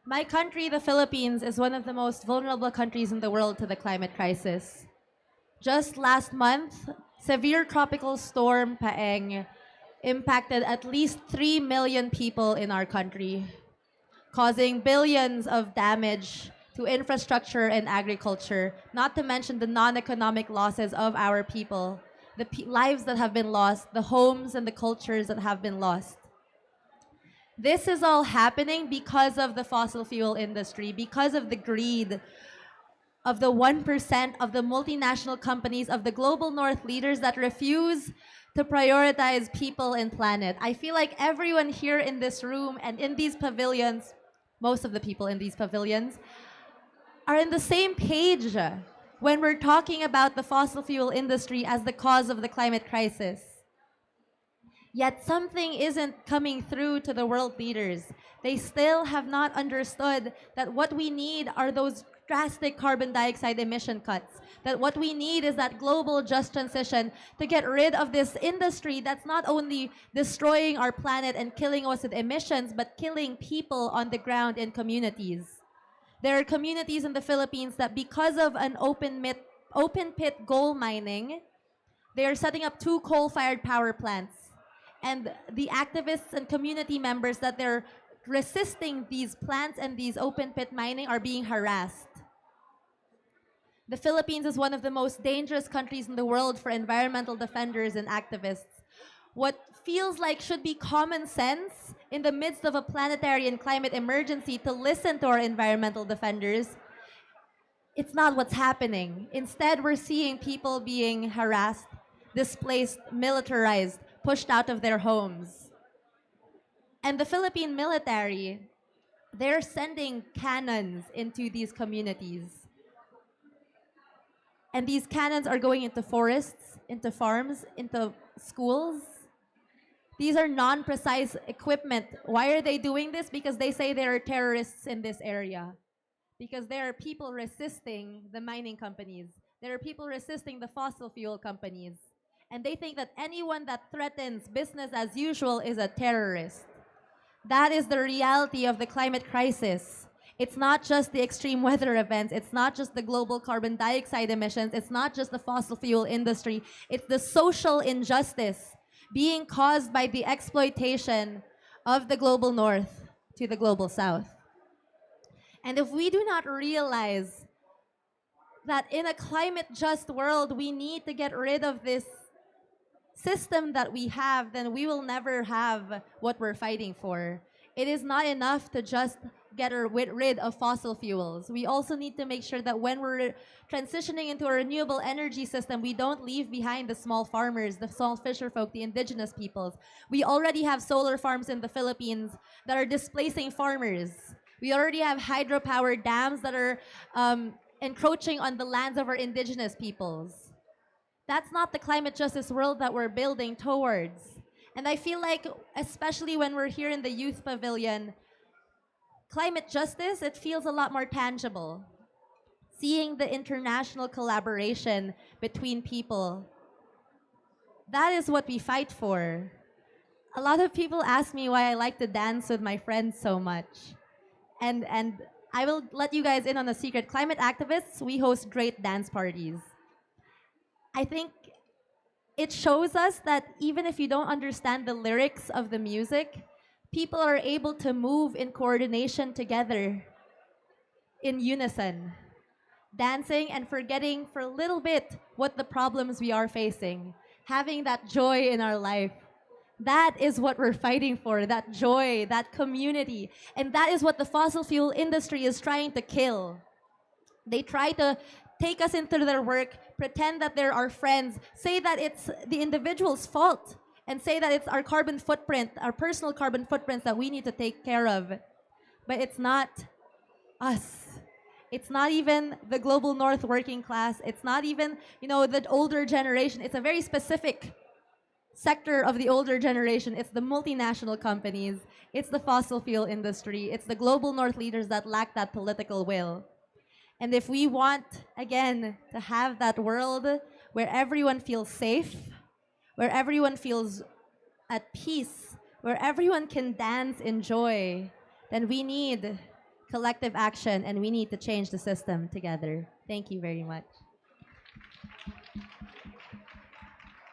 My country, the Philippines, is one of the most vulnerable countries in the world to the climate crisis. Just last month, severe tropical storm Paeng impacted at least 3 million people in our country, causing billions of damage to infrastructure and agriculture, not to mention the non-economic losses of our people, the lives that have been lost, the homes and the cultures that have been lost. This is all happening because of the fossil fuel industry, because of the greed of the 1% of the multinational companies, of the global north leaders that refuse to prioritize people and planet. I feel like everyone here in this room and in these pavilions, most of the people in these pavilions, are in the same page when we're talking about the fossil fuel industry as the cause of the climate crisis. Yet something isn't coming through to the world leaders. They still have not understood that what we need are those drastic carbon dioxide emission cuts. That what we need is that global just transition to get rid of this industry that's not only destroying our planet and killing us with emissions, but killing people on the ground in communities. There are communities in the Philippines that because of an open pit gold mining, they are setting up 2 coal-fired power plants. And the activists and community members that they're resisting these plants and these open pit mining are being harassed. The Philippines is one of the most dangerous countries in the world for environmental defenders and activists. What feels like should be common sense in the midst of a planetary and climate emergency to listen to our environmental defenders, it's not what's happening. Instead, we're seeing people being harassed, displaced, militarized, pushed out of their homes. And the Philippine military, they're sending cannons into these communities. And these cannons are going into forests, into farms, into schools. These are non-precise equipment. Why are they doing this? Because they say there are terrorists in this area. Because there are people resisting the mining companies. There are people resisting the fossil fuel companies. And they think that anyone that threatens business as usual is a terrorist. That is the reality of the climate crisis. It's not just the extreme weather events. It's not just the global carbon dioxide emissions. It's not just the fossil fuel industry. It's the social injustice being caused by the exploitation of the global north to the global south. And if we do not realize that in a climate just world, we need to get rid of this system that we have, then we will never have what we're fighting for. It is not enough to just get rid of fossil fuels. We also need to make sure that when we're transitioning into a renewable energy system, we don't leave behind the small farmers, the small fisher folk, the indigenous peoples. We already have solar farms in the Philippines that are displacing farmers. We already have hydropower dams that are encroaching on the lands of our indigenous peoples. That's not the climate justice world that we're building towards. And I feel like, especially when we're here in the youth pavilion, climate justice, it feels a lot more tangible. Seeing the international collaboration between people, that is what we fight for. A lot of people ask me why I like to dance with my friends so much. And I will let you guys in on a secret. Climate activists, we host great dance parties. I think it shows us that even if you don't understand the lyrics of the music, people are able to move in coordination together, in unison, dancing and forgetting for a little bit what the problems we are facing, having that joy in our life. That is what we're fighting for, that joy, that community. And that is what the fossil fuel industry is trying to kill. They try to take us into their work, pretend that they're our friends, say that it's the individual's fault, and say that it's our carbon footprint, our personal carbon footprints that we need to take care of. But it's not us. It's not even the global north working class. It's not even, the older generation. It's a very specific sector of the older generation. It's the multinational companies. It's the fossil fuel industry. It's the global north leaders that lack that political will. And if we want, again, to have that world where everyone feels safe, where everyone feels at peace, where everyone can dance in joy, then we need collective action, and we need to change the system together. Thank you very much.